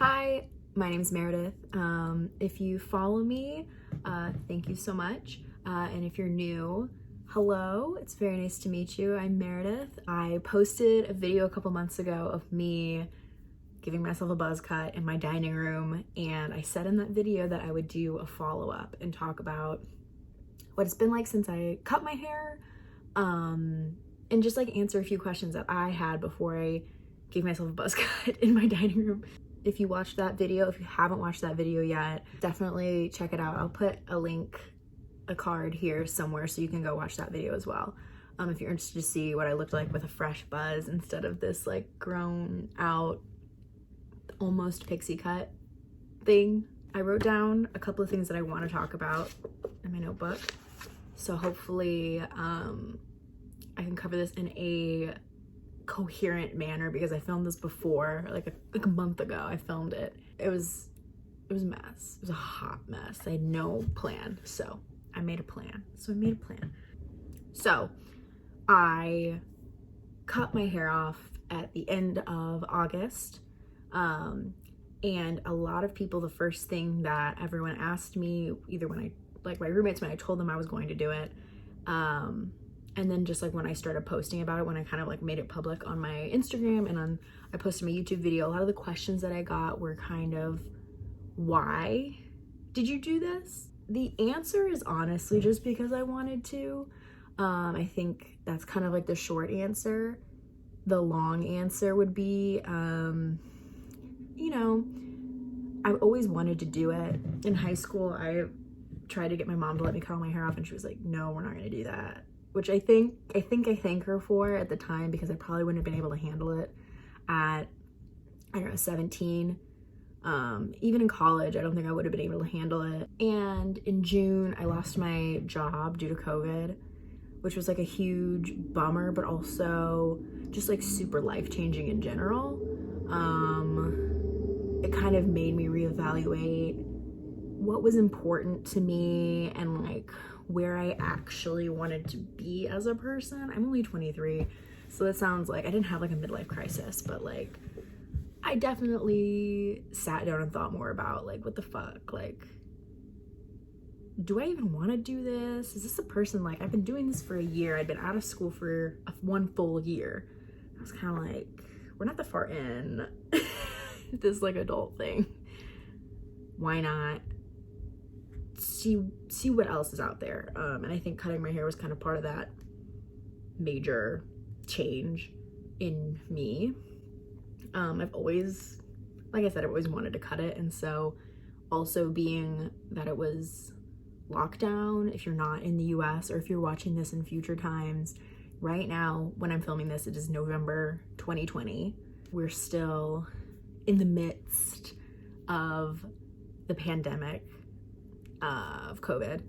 Hi, my name's Meredith. If you follow me, thank you so much. And if you're new, hello, it's very nice to meet you. I'm Meredith. I posted a video a couple months ago of me giving myself a buzz cut in my dining room, and I said in that video that I would do a follow-up and talk about what it's been like since I cut my hair, and just like answer a few questions that I had before I gave myself a buzz cut in my dining room. If you watched that video, if you haven't watched that video yet, definitely check it out. I'll put a card here somewhere so you can go watch that video as well. If you're interested to see what I looked like with a fresh buzz instead of this like grown out, almost pixie cut thing. I wrote down a couple of things that I want to talk about in my notebook. So hopefully I can cover this in a coherent manner because I filmed this before, like a month ago. I filmed it. It was a mess. It was a hot mess. I had no plan, so I made a plan. So I cut my hair off at the end of August, and a lot of people, the first thing that everyone asked me, either when my roommates, when I told them I was going to do it, and then just like when I started posting about it, when I kind of like made it public on my Instagram and I posted my YouTube video, a lot of the questions that I got were kind of, why did you do this? The answer is honestly just because I wanted to. I think that's kind of like the short answer. The long answer would be, I've always wanted to do it. In high school, I tried to get my mom to let me cut all my hair off and she was like, no, we're not gonna do that. Which I thank her for at the time, because I probably wouldn't have been able to handle it at, 17. Even in college, I don't think I would have been able to handle it. And in June, I lost my job due to COVID, which was like a huge bummer, but also just like super life-changing in general. It kind of made me reevaluate what was important to me and like where I actually wanted to be as a person. I'm only 23, so that sounds like I didn't have like a midlife crisis, but like I definitely sat down and thought more about like, what the fuck, like, do I even want to do this? Is this a person, like, I've been doing this for a year. I'd been out of school for one full year. I was kind of like, we're not that far in this like adult thing. Why not see what else is out there? And I think cutting my hair was kind of part of that major change in me. I've always, like I said, I've always wanted to cut it. And so also being that it was lockdown, if you're not in the US or if you're watching this in future times, right now when I'm filming this, it is November 2020. We're still in the midst of the pandemic of COVID,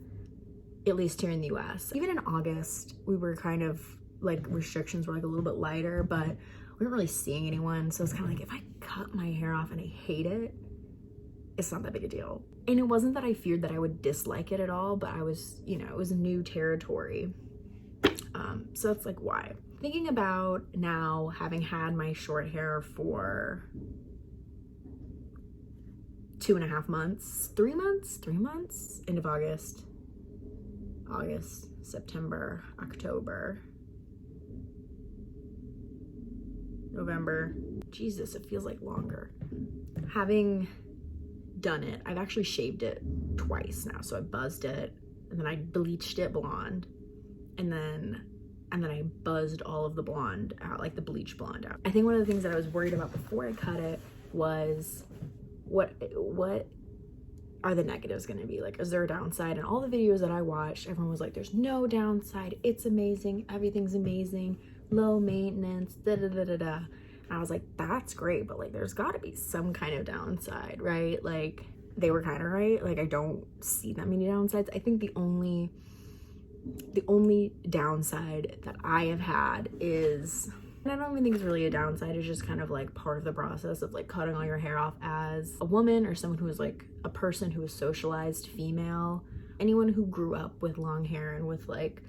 at least here in the US. Even in August, we were kind of like, restrictions were like a little bit lighter, but we weren't really seeing anyone. So it's kind of like, if I cut my hair off and I hate it, it's not that big a deal. And it wasn't that I feared that I would dislike it at all, but I was, it was a new territory. So that's like why. Thinking about now having had my short hair for 2.5 months, 3 months, end of August, September, October, November. Jesus, it feels like longer. Having done it, I've actually shaved it twice now. So I buzzed it and then I bleached it blonde, and then I buzzed all of the blonde out, like the bleach blonde out. I think one of the things that I was worried about before I cut it was what are the negatives going to be? Like, is there a downside? And all the videos that I watched, everyone was like, there's no downside, it's amazing, everything's amazing, low maintenance, da da da da da. And I was like, that's great, but like there's got to be some kind of downside, right? Like, they were kind of right. Like, I don't see that many downsides. I think the only downside that I have had is, and I don't even think it's really a downside, it's just kind of like part of the process of like cutting all your hair off as a woman or someone who is like a person who is socialized female. Anyone who grew up with long hair and with like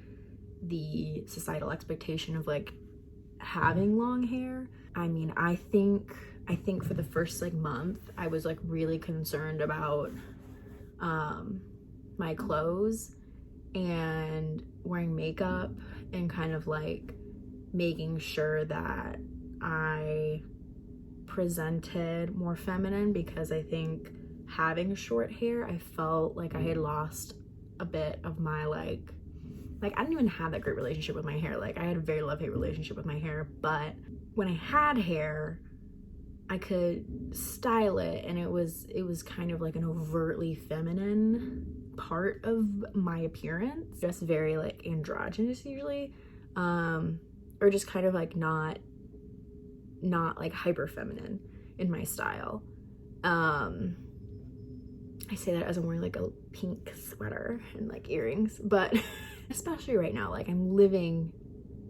the societal expectation of like having long hair. I mean, I think I think for the first like month, I was like really concerned about my clothes and wearing makeup and kind of like making sure that I presented more feminine, because I think having short hair, I felt like I had lost a bit of my like I didn't even have that great relationship with my hair. Like I had a very love-hate relationship with my hair, but when I had hair, I could style it, and it was kind of like an overtly feminine part of my appearance, just very like androgynous usually, or just kind of like not like hyper feminine in my style. I say that as I'm wearing like a pink sweater and like earrings, but especially right now, like I'm living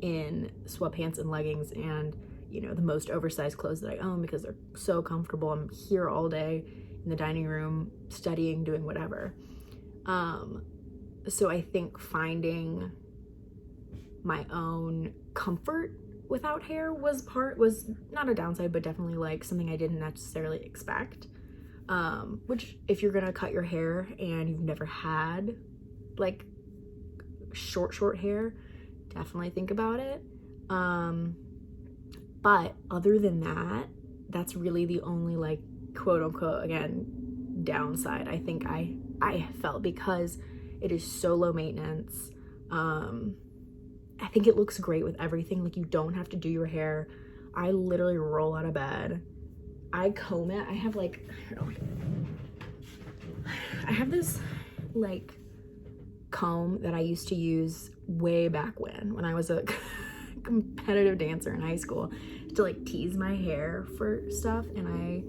in sweatpants and leggings and, you know, the most oversized clothes that I own because they're so comfortable. I'm here all day in the dining room, studying, doing whatever. So I think finding my own comfort without hair was not a downside, but definitely like something I didn't necessarily expect. Which if you're gonna cut your hair and you've never had like short hair, definitely think about it. But other than that, that's really the only like quote unquote, again, downside I think I felt, because it is so low maintenance. I think it looks great with everything. Like you don't have to do your hair. I literally roll out of bed, I comb it. I have like, I have this like comb that I used to use way back when I was a competitive dancer in high school to like tease my hair for stuff, and I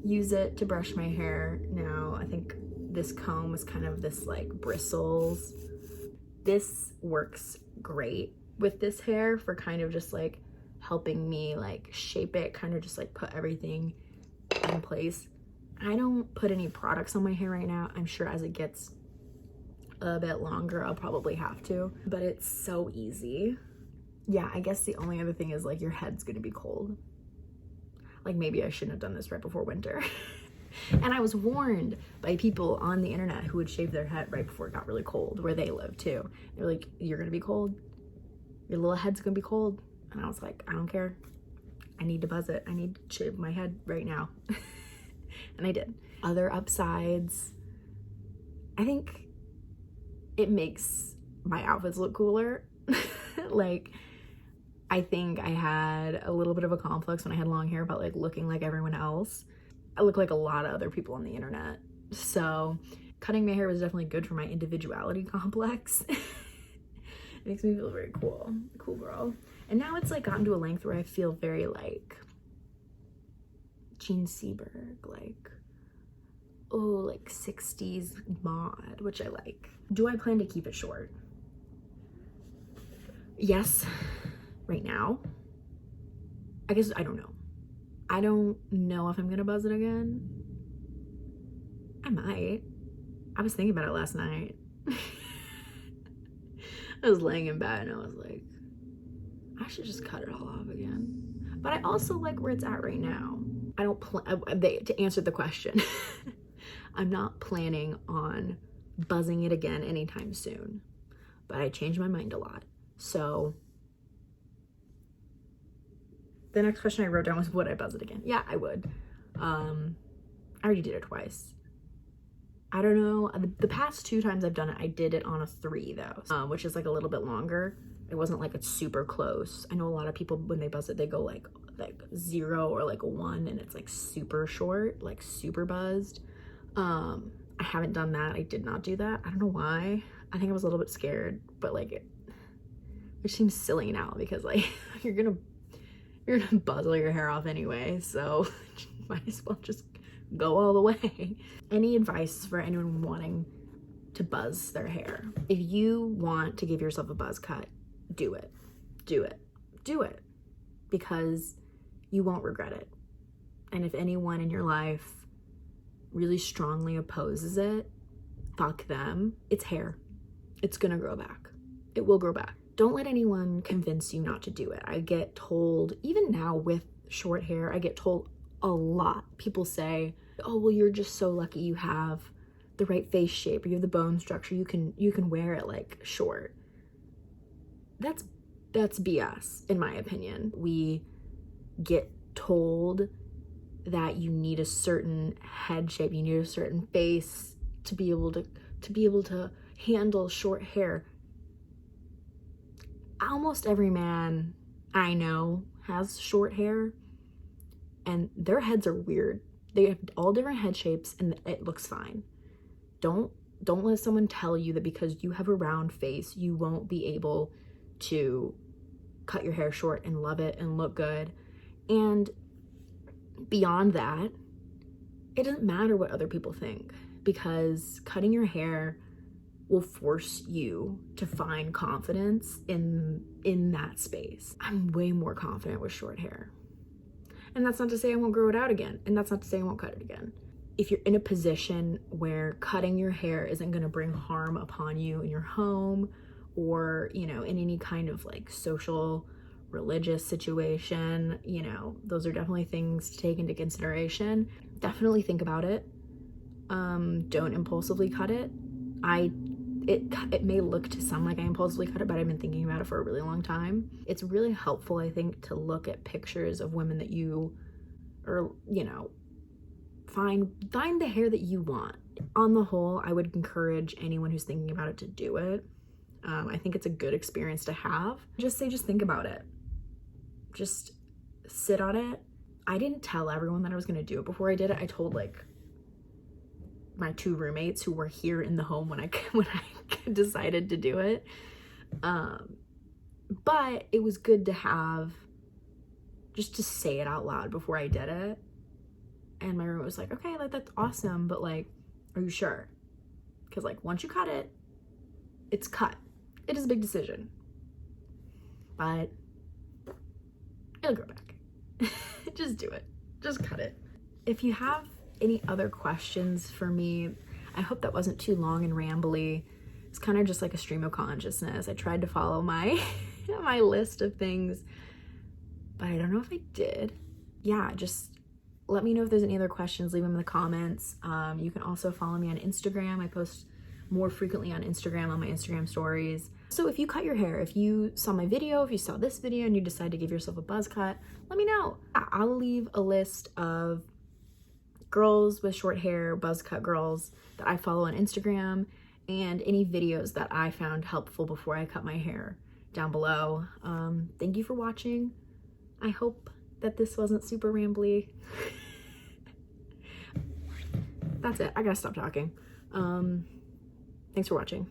use it to brush my hair now. I think this comb is kind of this like bristles. This works great with this hair for kind of just like helping me like shape it, kind of just like put everything in place. I don't put any products on my hair right now. I'm sure as it gets a bit longer, I'll probably have to, but it's so easy. Yeah, I guess the only other thing is like your head's gonna be cold. Like maybe I shouldn't have done this right before winter. And I was warned by people on the internet who would shave their head right before it got really cold where they live too. They're like, you're gonna be cold. Your little head's gonna be cold. And I was like, I don't care. I need to buzz it. I need to shave my head right now. And I did. Other upsides, I think it makes my outfits look cooler. Like, I think I had a little bit of a complex when I had long hair about like looking like everyone else. I look like a lot of other people on the internet. So cutting my hair was definitely good for my individuality complex. It makes me feel very cool girl. And now it's like gotten to a length where I feel very like Jean Seberg, like, oh, like 60s mod, which I like. Do I plan to keep it short? Yes, right now. I guess, I don't know. I don't know if I'm gonna buzz it again. I might. I was thinking about it last night. I was laying in bed and I was like, I should just cut it all off again. But I also like where it's at right now. I don't to answer the question, I'm not planning on buzzing it again anytime soon, but I change my mind a lot. So the next question I wrote down was, would I buzz it again? Yeah, I would. I already did it twice. I don't know. The past 2 times I've done it, I did it on a 3 though, which is like a little bit longer. It wasn't like it's super close. I know a lot of people when they buzz it, they go like 0 or like a 1, and it's like super short, like super buzzed. I haven't done that. I did not do that. I don't know why. I think I was a little bit scared, but like which seems silly now because like you're gonna buzz all your hair off anyway, so might as well just go all the way. Any advice for anyone wanting to buzz their hair? If you want to give yourself a buzz cut, do it. Do it. Do it. Because you won't regret it. And if anyone in your life really strongly opposes it, fuck them. It's hair. It's gonna grow back. It will grow back. Don't let anyone convince you not to do it. I get told, even now with short hair, I get told a lot. People say, oh, well, you're just so lucky you have the right face shape, or you have the bone structure, you can wear it like short. That's BS, in my opinion. We get told that you need a certain head shape, you need a certain face to be able to handle short hair. Almost every man I know has short hair, and their heads are weird. They have all different head shapes, and it looks fine. Don't let someone tell you that because you have a round face, you won't be able to cut your hair short and love it and look good. And beyond that, it doesn't matter what other people think, because cutting your hair will force you to find confidence in that space. I'm way more confident with short hair. And that's not to say I won't grow it out again. And that's not to say I won't cut it again. If you're in a position where cutting your hair isn't going to bring harm upon you in your home, or, you know, in any kind of like social, religious situation, you know, those are definitely things to take into consideration. Definitely think about it. Don't impulsively cut it. It may look to some like I impulsively cut it, but I've been thinking about it for a really long time. It's really helpful, I think, to look at pictures of women that you, or, you know, find the hair that you want. On the whole, I would encourage anyone who's thinking about it to do it. I think it's a good experience to have. Just think about it. Just sit on it. I didn't tell everyone that I was going to do it before I did it. I told like my 2 roommates who were here in the home when I decided to do it. But it was good to have, just to say it out loud before I did it. And my roommate was like, okay, like that's awesome, but like, are you sure? Because like once you cut it, it's cut. It is a big decision, but it'll grow back. Just do it. Just cut it. If you have any other questions for me, I hope that wasn't too long and rambly. It's kind of just like a stream of consciousness. I tried to follow my my list of things, but I don't know if I did. Yeah, just let me know if there's any other questions. Leave them in the comments. You can also follow me on Instagram. I post more frequently on Instagram, on my Instagram stories. So if you cut your hair, if you saw my video, if you saw this video and you decide to give yourself a buzz cut, let me know. I'll leave a list of girls with short hair, buzz cut girls that I follow on Instagram, and any videos that I found helpful before I cut my hair down below. Thank you for watching. I hope that this wasn't super rambly. That's it. I gotta stop talking. Thanks for watching.